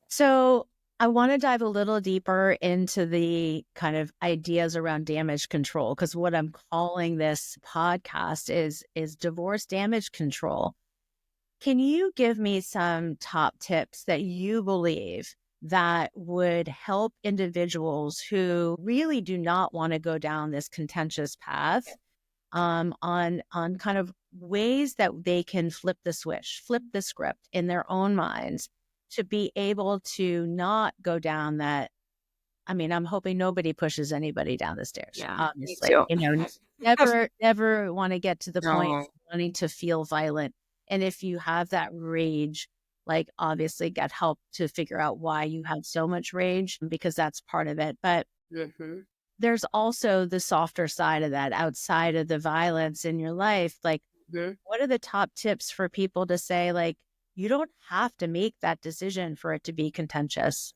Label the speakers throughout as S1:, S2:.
S1: So I want to dive a little deeper into the kind of ideas around damage control, because what I'm calling this podcast is divorce damage control. Can you give me some top tips that you believe that would help individuals who really do not want to go down this contentious path, on kind of ways that they can flip the switch, flip the script in their own minds to be able to not go down that. I mean, I'm hoping nobody pushes anybody down the stairs,
S2: Yeah, me
S1: obviously,
S2: too.
S1: never want to get to the point
S2: No.
S1: of wanting to feel violent. And if you have that rage, like obviously get help to figure out why you have so much rage, because that's part of it. But
S2: Hmm.
S1: there's also the softer side of that outside of the violence in your life. Like,
S2: Hmm.
S1: what are the top tips for people to say, like, you don't have to make that decision for it to be contentious?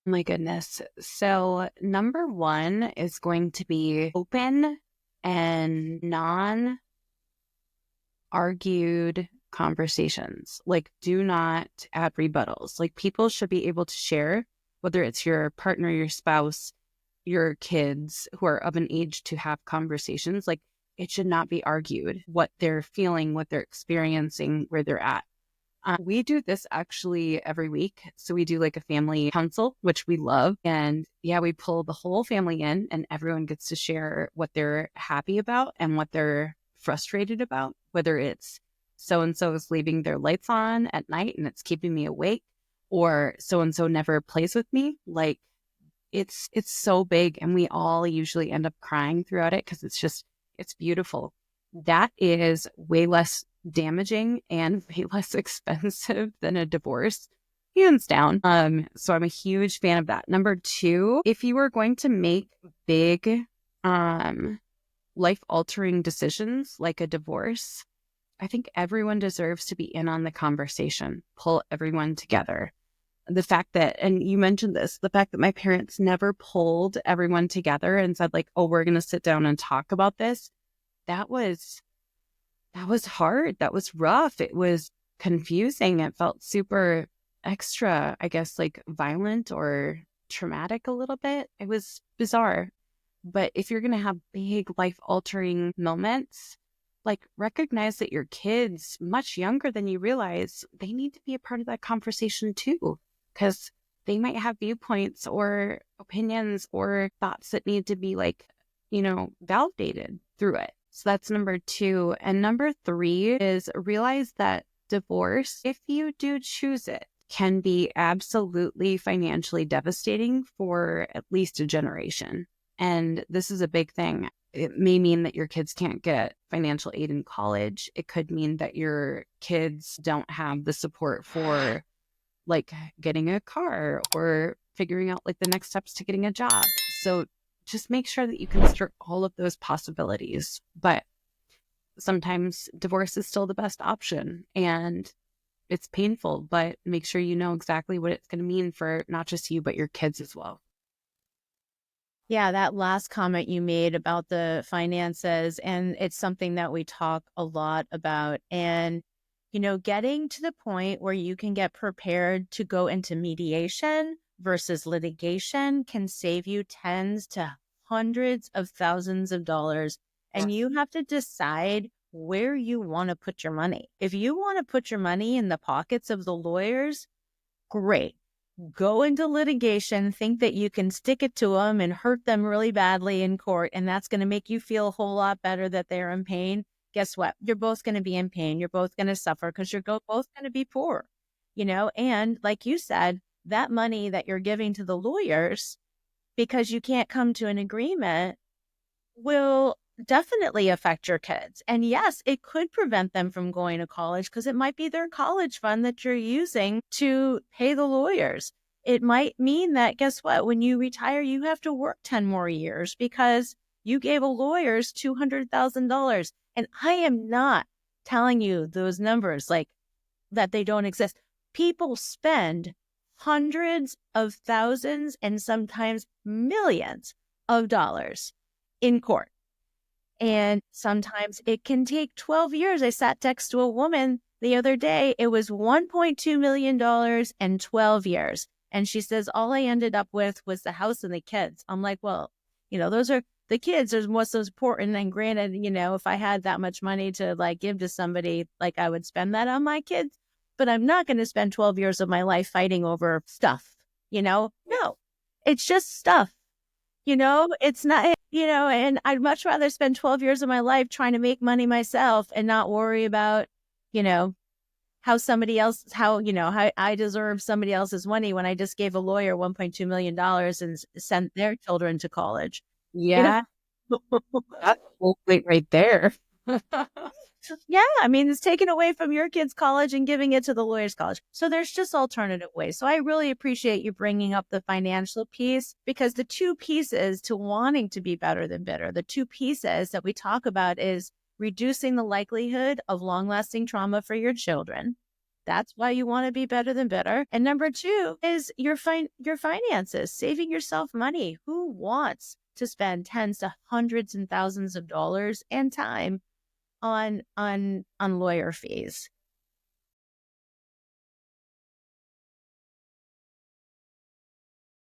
S2: My goodness. So, number one is going to be open and non argued conversations. Like, do not add rebuttals. Like, people should be able to share, whether it's your partner, your spouse, your kids who are of an age to have conversations. Like, it should not be argued what they're feeling, what they're experiencing, where they're at. We do this actually every week. So we do like a family council, which we love. And yeah, we pull the whole family in and everyone gets to share what they're happy about and what they're frustrated about, whether it's so and so is leaving their lights on at night and it's keeping me awake, or so and so never plays with me. Like, it's so big and we all usually end up crying throughout it because it's beautiful. That is way less damaging and way less expensive than a divorce, hands down. So I'm a huge fan of that. Number two, if you are going to make big life altering decisions like a divorce, I think everyone deserves to be in on the conversation. Pull everyone together. The fact that, and you mentioned this, the fact that my parents never pulled everyone together and said like, oh, we're going to sit down and talk about this. That was hard. That was rough. It was confusing. It felt super extra, I guess, like violent or traumatic a little bit. It was bizarre. But if you're going to have big life altering moments, like recognize that your kids, much younger than you realize, they need to be a part of that conversation too, because they might have viewpoints or opinions or thoughts that need to be like, validated through it. So that's number two. And number three is realize that divorce, if you do choose it, can be absolutely financially devastating for at least a generation. And this is a big thing. It may mean that your kids can't get financial aid in college. It could mean that your kids don't have the support for like getting a car or figuring out like the next steps to getting a job. So just make sure that you consider all of those possibilities. But sometimes divorce is still the best option and it's painful, but make sure you know exactly what it's going to mean for not just you, but your kids as well.
S1: Yeah, that last comment you made about the finances, and it's something that we talk a lot about. And, getting to the point where you can get prepared to go into mediation versus litigation can save you tens to hundreds of thousands of dollars. And you have to decide where you want to put your money. If you want to put your money in the pockets of the lawyers, great. Go into litigation, think that you can stick it to them and hurt them really badly in court, and that's going to make you feel a whole lot better that they're in pain. Guess what? You're both going to be in pain. You're both going to suffer because you're both going to be poor, and like you said, that money that you're giving to the lawyers because you can't come to an agreement will definitely affect your kids. And yes, it could prevent them from going to college because it might be their college fund that you're using to pay the lawyers. It might mean that, guess what? When you retire, you have to work 10 more years because you gave a lawyers $200,000. And I am not telling you those numbers like that they don't exist. People spend hundreds of thousands and sometimes millions of dollars in court. And sometimes it can take 12 years. I sat next to a woman the other day, it was $1.2 million and 12 years. And she says, all I ended up with was the house and the kids. I'm like, well, those are the kids are what's most important. And granted, if I had that much money to like give to somebody, like I would spend that on my kids, but I'm not going to spend 12 years of my life fighting over stuff, No, it's just stuff, it's not, and I'd much rather spend 12 years of my life trying to make money myself and not worry about, you know, how somebody else, how I deserve somebody else's money when I just gave a lawyer $1.2 million and sent their children to college, you know?
S2: Yeah, that's a whole plate right there.
S1: Yeah, I mean, it's taken away from your kid's college and giving it to the lawyer's college. So there's just alternative ways. So I really appreciate you bringing up the financial piece, because the two pieces to wanting to be better than bitter, the two pieces that we talk about is reducing the likelihood of long-lasting trauma for your children. That's why you want to be better than bitter. And number two is your finances, saving yourself money. Who wants to spend tens to hundreds and thousands of dollars and time on lawyer fees?